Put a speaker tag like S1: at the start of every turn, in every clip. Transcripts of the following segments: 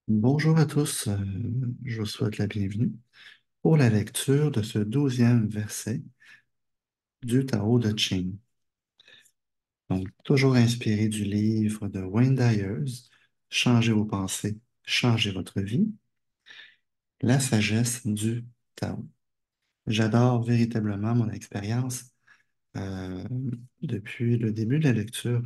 S1: Bonjour à tous, je vous souhaite la bienvenue pour la lecture de ce 12e verset du Tao de Ching. Donc, toujours inspiré du livre de Wayne Dyers, Changez vos pensées, changez votre vie, la sagesse du Tao. J'adore véritablement mon expérience euh, depuis le début de la lecture.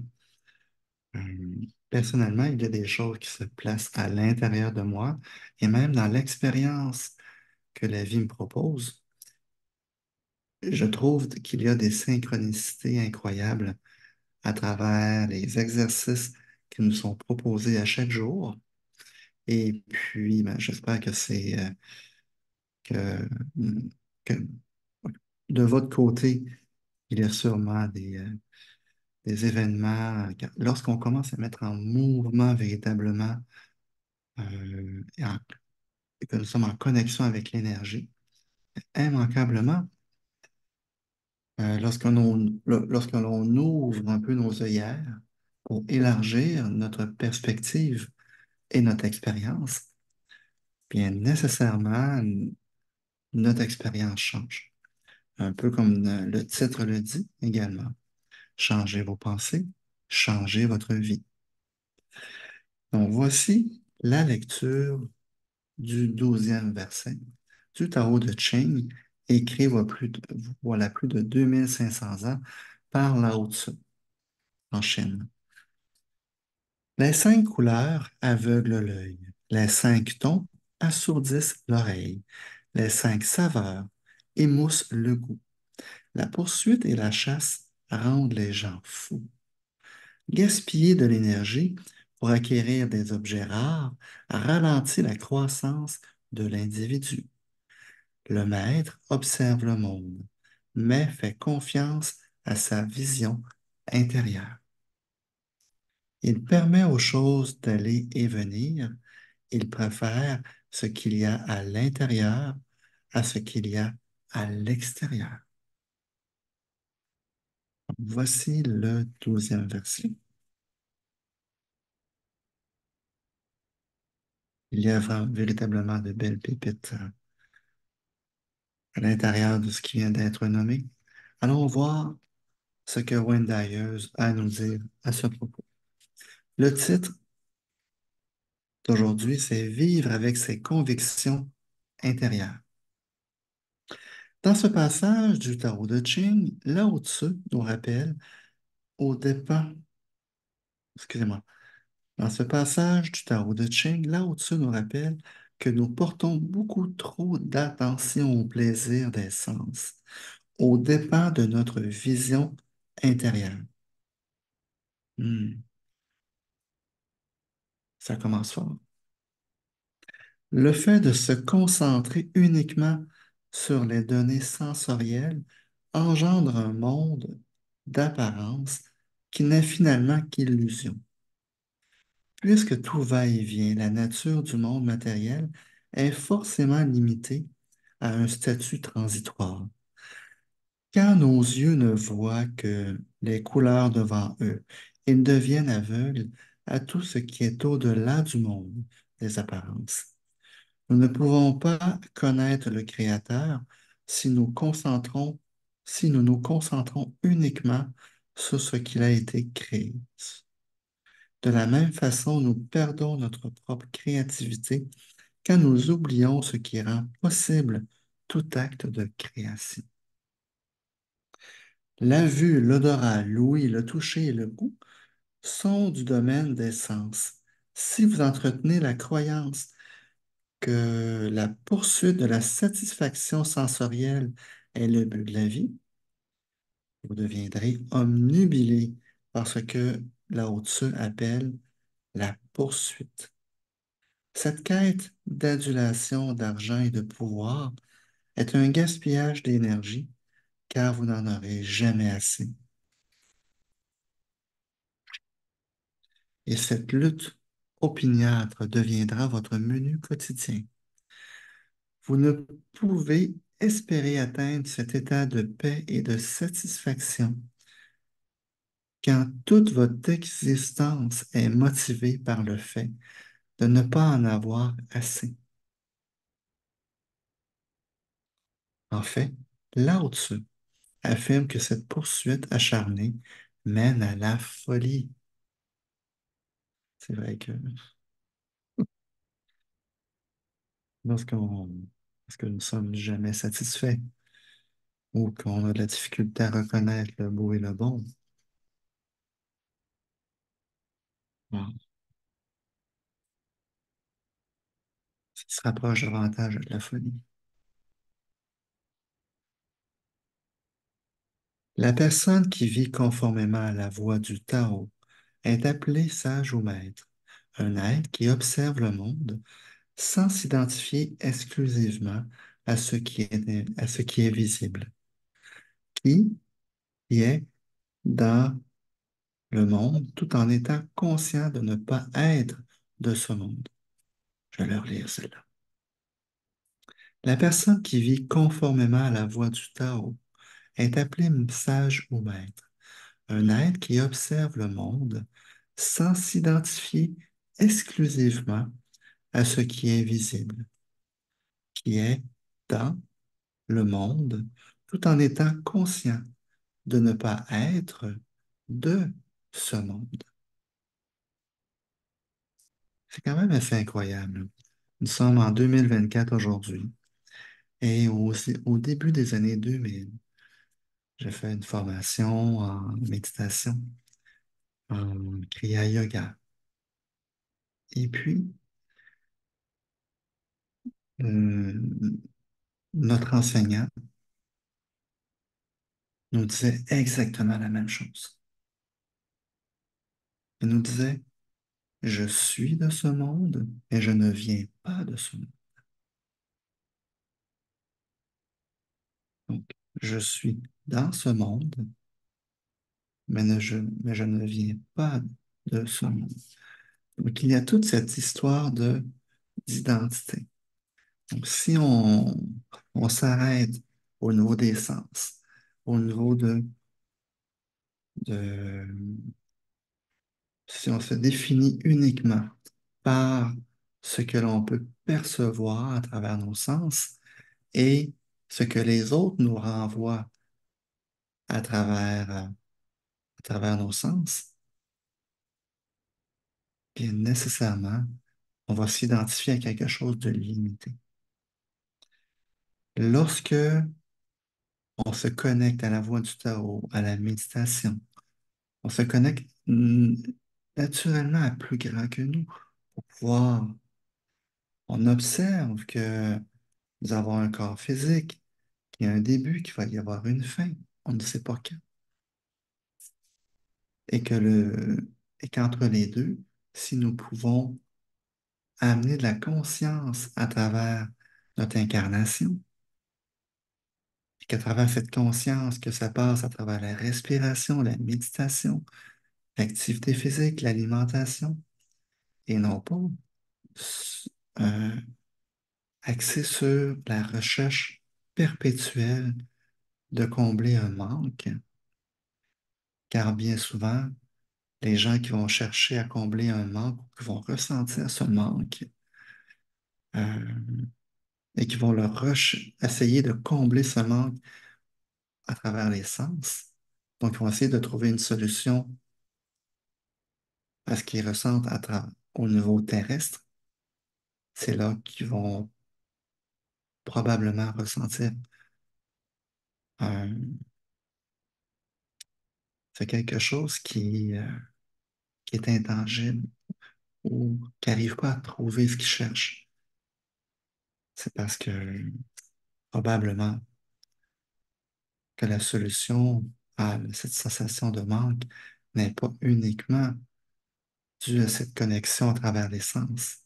S1: Personnellement, il y a des choses qui se placent à l'intérieur de moi et même dans l'expérience que la vie me propose. Je trouve qu'il y a des synchronicités incroyables à travers les exercices qui nous sont proposés à chaque jour. Et puis, ben, j'espère que, que de votre côté, il y a sûrement des événements. Lorsqu'on commence à mettre en mouvement véritablement et que nous sommes en connexion avec l'énergie, immanquablement, lorsque l'on ouvre un peu nos œillères pour élargir notre perspective et notre expérience, bien nécessairement, notre expérience change. Un peu comme le titre le dit également. Changez vos pensées, changez votre vie. Donc voici la lecture du 12e verset du Tao de Ching, écrit voilà plus de 2500 ans par Lao Tzu en Chine. Les 5 couleurs aveuglent l'œil, les 5 tons assourdissent l'oreille, les 5 saveurs émoussent le goût. La poursuite et la chasse rendent les gens fous. Gaspiller de l'énergie pour acquérir des objets rares ralentit la croissance de l'individu. Le maître observe le monde, mais fait confiance à sa vision intérieure. Il permet aux choses d'aller et venir. Il préfère ce qu'il y a à l'intérieur à ce qu'il y a à l'extérieur. Voici le 12e verset. Il y a véritablement de belles pépites à l'intérieur de ce qui vient d'être nommé. Allons voir ce que Wayne Dyers a à nous dire à ce propos. Le titre d'aujourd'hui, c'est Vivre avec ses convictions intérieures. Dans ce passage du Tao de Ching, Lao Tzu nous rappelle au dépens, excusez-moi, dans ce passage du Tao de Ching, Lao Tzu nous rappelle que nous portons beaucoup trop d'attention au plaisir des sens, au dépens de notre vision intérieure. Hmm, ça commence fort. Le fait de se concentrer uniquement sur les données sensorielles engendre un monde d'apparence qui n'est finalement qu'illusion. Puisque tout va et vient, la nature du monde matériel est forcément limitée à un statut transitoire. Quand nos yeux ne voient que les couleurs devant eux, ils deviennent aveugles à tout ce qui est au-delà du monde des apparences. Nous ne pouvons pas connaître le Créateur si nous nous concentrons uniquement sur ce qu'il a été créé. De la même façon, nous perdons notre propre créativité quand nous oublions ce qui rend possible tout acte de création. La vue, l'odorat, l'ouïe, le toucher et le goût sont du domaine des sens. Si vous entretenez la croyance que la poursuite de la satisfaction sensorielle est le but de la vie, vous deviendrez omnubilé par ce que Lao Tzu appelle la poursuite. Cette quête d'adulation, d'argent et de pouvoir est un gaspillage d'énergie car vous n'en aurez jamais assez. Et cette lutte opiniâtre deviendra votre menu quotidien. Vous ne pouvez espérer atteindre cet état de paix et de satisfaction quand toute votre existence est motivée par le fait de ne pas en avoir assez. En fait, Lao Tzu affirme que cette poursuite acharnée mène à la folie. C'est vrai que lorsqu'on, lorsque nous ne sommes jamais satisfaits ou qu'on a de la difficulté à reconnaître le beau et le bon, bon, ça se rapproche davantage de la folie. La personne qui vit conformément à la voie du Tao est appelé sage ou maître, un être qui observe le monde sans s'identifier exclusivement à ce qui est visible, qui est dans le monde tout en étant conscient de ne pas être de ce monde. Je vais leur lire celle-là. La personne qui vit conformément à la voie du Tao est appelée sage ou maître, un être qui observe le monde sans s'identifier exclusivement à ce qui est visible, qui est dans le monde, tout en étant conscient de ne pas être de ce monde. C'est quand même assez incroyable. Nous sommes en 2024 aujourd'hui et au début des années 2000, j'ai fait une formation en méditation, en Kriya Yoga. Et puis, euh, notre enseignant nous disait exactement la même chose. Il nous disait, je suis de ce monde, mais je ne viens pas de ce monde. Donc, je suis dans ce monde, mais je ne viens pas de ce monde. Donc, il y a toute cette histoire d'identité. Donc, si on s'arrête au niveau des sens, au niveau de, si on se définit uniquement par ce que l'on peut percevoir à travers nos sens et ce que les autres nous renvoient à travers nos sens, bien nécessairement, on va s'identifier à quelque chose de limité. Lorsque on se connecte à la voie du Tao, à la méditation, on se connecte naturellement à plus grand que nous pour pouvoir, on observe que nous avons un corps physique, qu'il y a un début, qu'il va y avoir une fin, on ne sait pas quand, et et qu'entre les deux, si nous pouvons amener de la conscience à travers notre incarnation, et qu'à travers cette conscience, que ça passe à travers la respiration, la méditation, l'activité physique, l'alimentation, et non pas euh, axé sur la recherche perpétuelle de combler un manque, car bien souvent, les gens qui vont chercher à combler un manque, qui vont ressentir ce manque, euh, et qui vont essayer de combler ce manque à travers les sens. Donc, ils vont essayer de trouver une solution à ce qu'ils ressentent au niveau terrestre. C'est là qu'ils vont probablement ressentir un, c'est quelque chose qui est intangible ou qui n'arrive pas à trouver ce qu'ils cherchent. C'est parce que probablement que la solution à cette sensation de manque n'est pas uniquement due à cette connexion à travers les sens,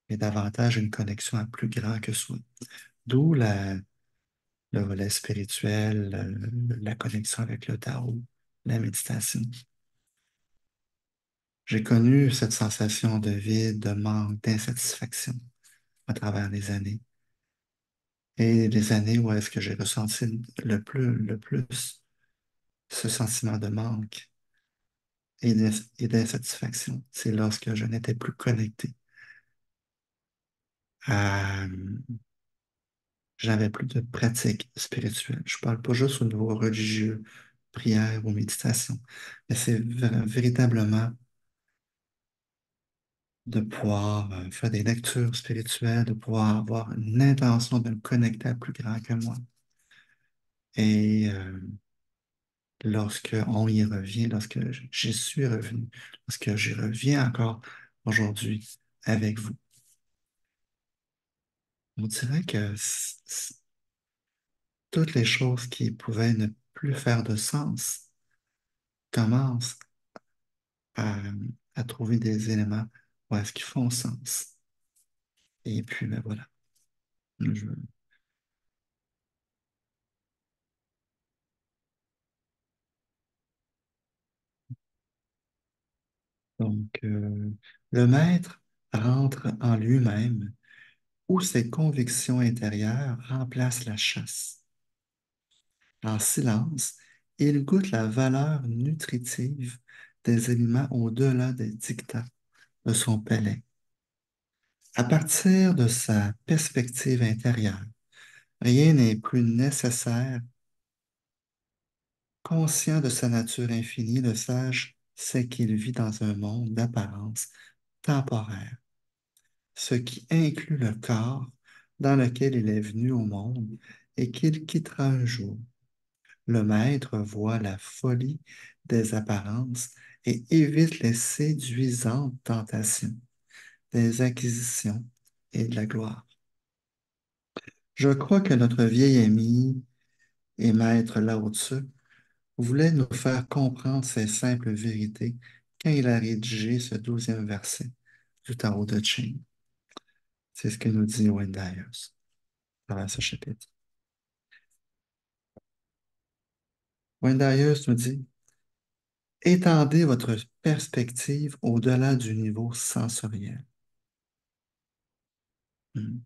S1: mais davantage une connexion à plus grand que soi. D'où le volet spirituel, la connexion avec le Tao, la méditation. J'ai connu cette sensation de vide, de manque, d'insatisfaction à travers les années. Et les années où est-ce que j'ai ressenti le plus ce sentiment de manque et d'insatisfaction, c'est lorsque je n'étais plus connecté euh, j'avais plus de pratique spirituelle. Je parle pas juste au niveau religieux, prière ou méditation, mais c'est véritablement de pouvoir faire des lectures spirituelles, de pouvoir avoir une intention de me connecter à plus grand que moi. Et lorsque on y revient, lorsque j'y suis revenu, lorsque j'y reviens encore aujourd'hui avec vous, on dirait que toutes les choses qui pouvaient ne plus faire de sens commencent à, à trouver des éléments où est-ce qu'ils font sens. Et puis, ben voilà. Je- donc, le maître rentre en lui-même où ses convictions intérieures remplacent la chasse. En silence, il goûte la valeur nutritive des aliments au-delà des dictats de son palais. À partir de sa perspective intérieure, rien n'est plus nécessaire. Conscient de sa nature infinie, le sage sait qu'il vit dans un monde d'apparence temporaire, ce qui inclut le corps dans lequel il est venu au monde et qu'il quittera un jour. Le maître voit la folie des apparences et évite les séduisantes tentations des acquisitions et de la gloire. Je crois que notre vieil ami et maître Lao-Tzu voulait nous faire comprendre ces simples vérités quand il a rédigé ce 12e verset du Tao Te Ching. C'est ce que nous dit Wayne Dyer à travers ce chapitre. Wayne Dyer nous dit: étendez votre perspective au-delà du niveau sensoriel. Hmm.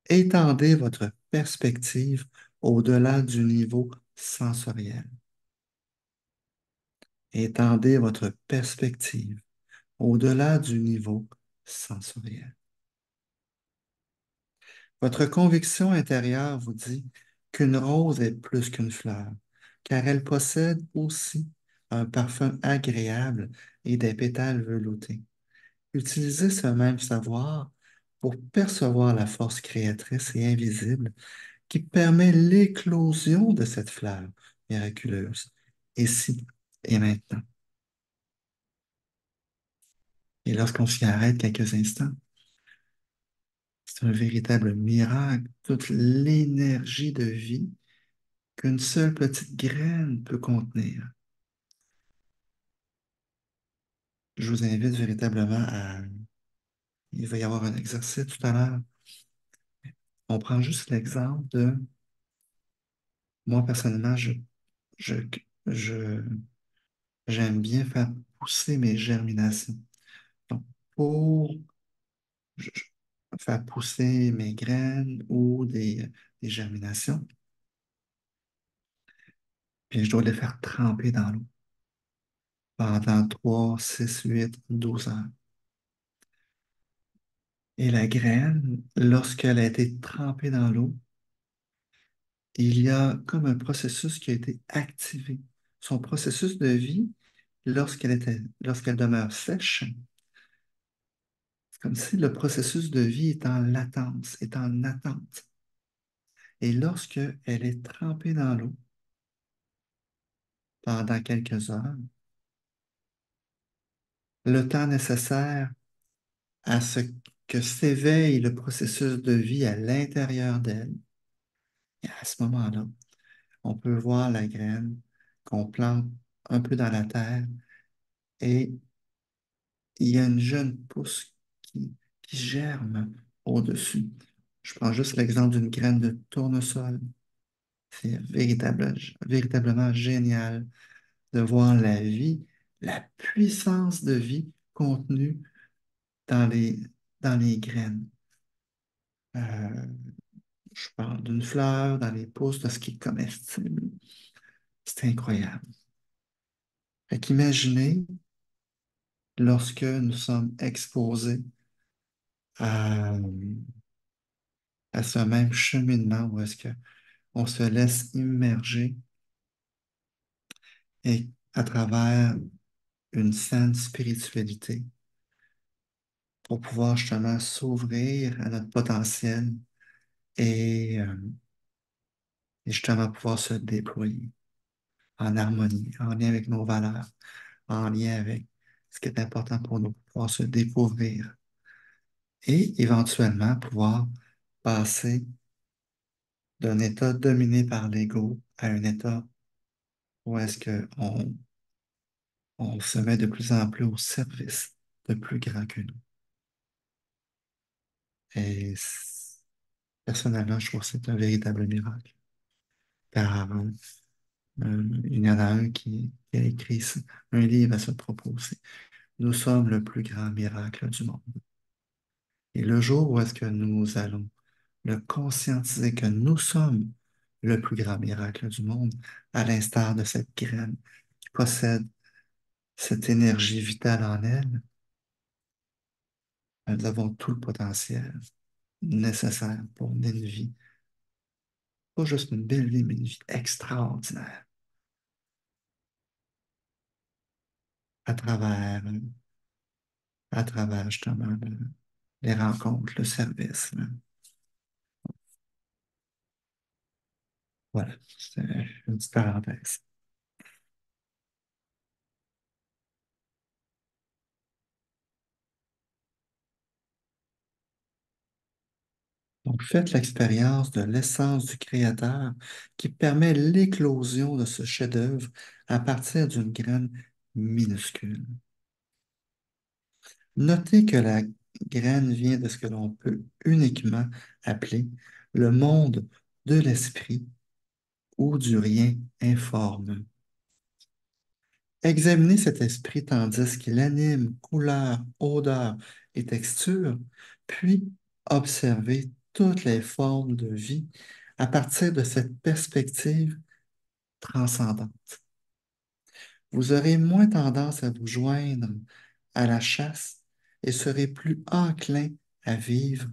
S1: Étendez votre perspective au-delà du niveau sensoriel. Étendez votre perspective au-delà du niveau sensoriel. Votre conviction intérieure vous dit qu'une rose est plus qu'une fleur, car elle possède aussi un parfum agréable et des pétales veloutés. Utilisez ce même savoir pour percevoir la force créatrice et invisible qui permet l'éclosion de cette fleur miraculeuse, ici et maintenant. Et lorsqu'on s'y arrête quelques instants, c'est un véritable miracle, toute l'énergie de vie qu'une seule petite graine peut contenir. Je vous invite véritablement à... Il va y avoir un exercice tout à l'heure. On prend juste l'exemple de... Moi, personnellement, je, je, j'aime bien faire pousser mes germinations. Donc, pour faire pousser mes graines ou des germinations, puis je dois les faire tremper dans l'eau pendant 3, 6, 8, 12 heures. Et la graine, lorsqu'elle a été trempée dans l'eau, il y a comme un processus qui a été activé. Son processus de vie, lorsqu'elle demeure sèche, c'est comme si le processus de vie est en latence, est en attente. Et lorsque elle est trempée dans l'eau pendant quelques heures, le temps nécessaire à ce que s'éveille le processus de vie à l'intérieur d'elle, et à ce moment-là, on peut voir la graine qu'on plante un peu dans la terre et il y a une jeune pousse qui germe au-dessus. Je prends juste l'exemple d'une graine de tournesol. C'est véritablement génial de voir la vie, la puissance de vie contenue dans dans les graines. Euh, je parle d'une fleur, dans les pousses, de ce qui est comestible. C'est incroyable. Fait qu'imaginez lorsque nous sommes exposés à à ce même cheminement où est-ce que on se laisse immerger et à travers une saine spiritualité pour pouvoir justement s'ouvrir à notre potentiel et justement pouvoir se déployer en harmonie, en lien avec nos valeurs, en lien avec ce qui est important pour nous, pouvoir se découvrir et éventuellement pouvoir passer d'un état dominé par l'ego à un état où est-ce qu'on on se met de plus en plus au service de plus grand que nous. Et personnellement, je trouve que c'est un véritable miracle. Car il y en a un qui a écrit un livre à ce propos aussi. Nous sommes le plus grand miracle du monde. Et le jour où est-ce que nous allons le conscientiser que nous sommes le plus grand miracle du monde, à l'instar de cette graine qui possède cette énergie vitale en elle, nous avons tout le potentiel nécessaire pour mener une vie, pas juste une belle vie, mais une vie extraordinaire à travers, à travers justement les rencontres, le service. Là. Voilà, c'est une petite parenthèse. Donc, faites l'expérience de l'essence du Créateur qui permet l'éclosion de ce chef-d'œuvre à partir d'une graine minuscule. Notez que la graine vient de ce que l'on peut uniquement appeler le monde de l'esprit ou du rien informe. Examinez cet esprit tandis qu'il anime couleur, odeur et texture, puis observez toutes les formes de vie à partir de cette perspective transcendante. Vous aurez moins tendance à vous joindre à la chasse et serez plus enclin à vivre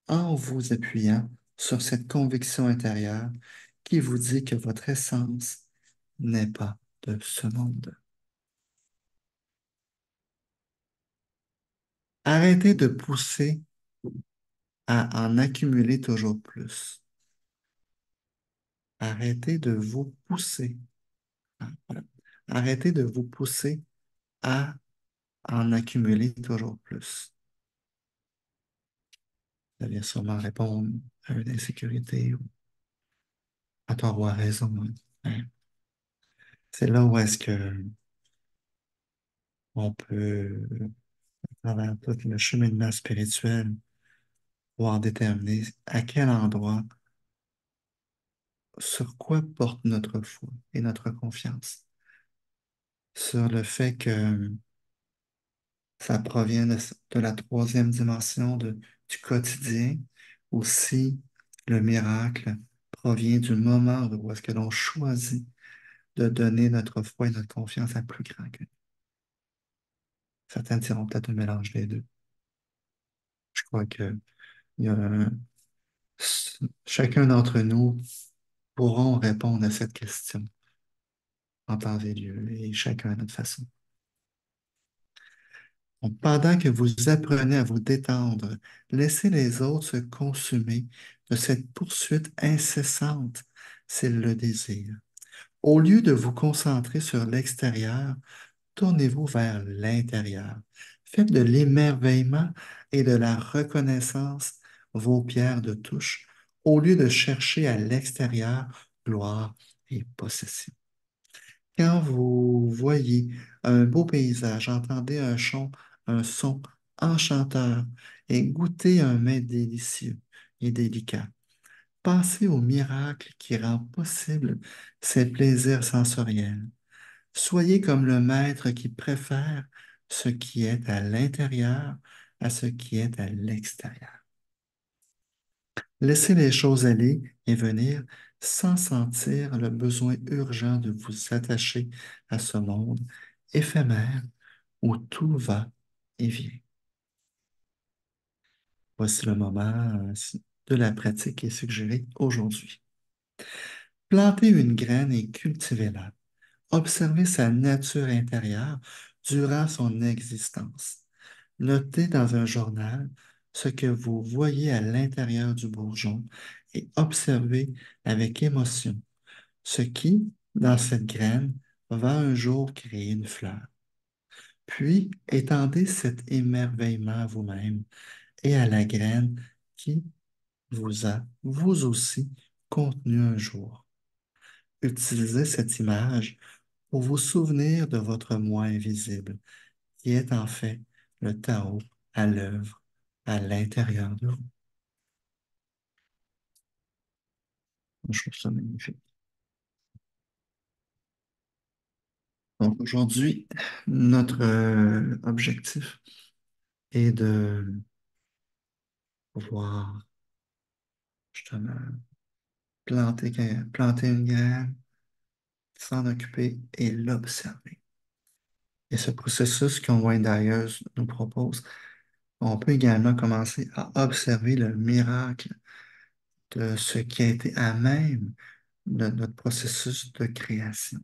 S1: en vous appuyant sur cette conviction intérieure qui vous dit que votre essence n'est pas de ce monde. Arrêtez de pousser à en accumuler toujours plus. Arrêtez de vous pousser. Voilà. Arrêtez de vous pousser à en accumuler toujours plus. Vous allez sûrement répondre à une insécurité ou à tort ou à raison. Hein. C'est là où est-ce que on peut, à travers tout le cheminement spirituel, pouvoir déterminer à quel endroit, sur quoi porte notre foi et notre confiance. Sur le fait que ça provient de la troisième dimension du quotidien. Aussi, le miracle provient du moment où est-ce que l'on choisit de donner notre foi et notre confiance à plus grand que nous. Certains diront peut-être un mélange des deux. Je crois que il y a chacun d'entre nous pourront répondre à cette question en temps et lieu, et chacun à notre façon. Donc, pendant que vous apprenez à vous détendre, laissez les autres se consumer de cette poursuite incessante s'ils le désirent. Au lieu de vous concentrer sur l'extérieur, tournez-vous vers l'intérieur. Faites de l'émerveillement et de la reconnaissance vos pierres de touche, au lieu de chercher à l'extérieur gloire et possession. Quand vous voyez un beau paysage, entendez un son enchanteur et goûtez un mets délicieux et délicat, pensez au miracle qui rend possible ces plaisirs sensoriels. Soyez comme le maître qui préfère ce qui est à l'intérieur à ce qui est à l'extérieur. Laissez les choses aller et venir sans sentir le besoin urgent de vous attacher à ce monde éphémère où tout va et vient. Voici le moment. de la pratique qui est suggérée aujourd'hui. Planter une graine et cultiver-la. Observez sa nature intérieure durant son existence. Notez dans un journal ce que vous voyez à l'intérieur du bourgeon et observez avec émotion ce qui, dans cette graine, va un jour créer une fleur. Puis, étendez cet émerveillement à vous-même et à la graine qui vous a, vous aussi, contenu un jour. Utilisez cette image pour vous souvenir de votre moi invisible, qui est en fait le Tao à l'œuvre à l'intérieur de vous. Je trouve ça magnifique. Donc aujourd'hui, notre objectif est de pouvoir justement planter une graine, s'en occuper et l'observer. Et ce processus qu'on Wayne Dyers nous propose, on peut également commencer à observer le miracle de ce qui a été à même de notre processus de création.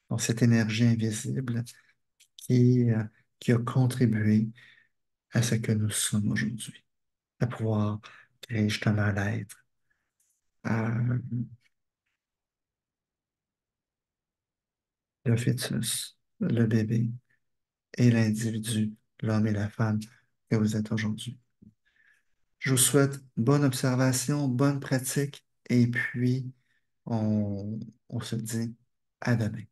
S1: Donc, cette énergie invisible qui, euh, qui a contribué à ce que nous sommes aujourd'hui, à pouvoir créer justement l'être, euh, le fœtus, le bébé et l'individu, l'homme et la femme que vous êtes aujourd'hui. Je vous souhaite bonne observation, bonne pratique et puis on, on se dit à demain.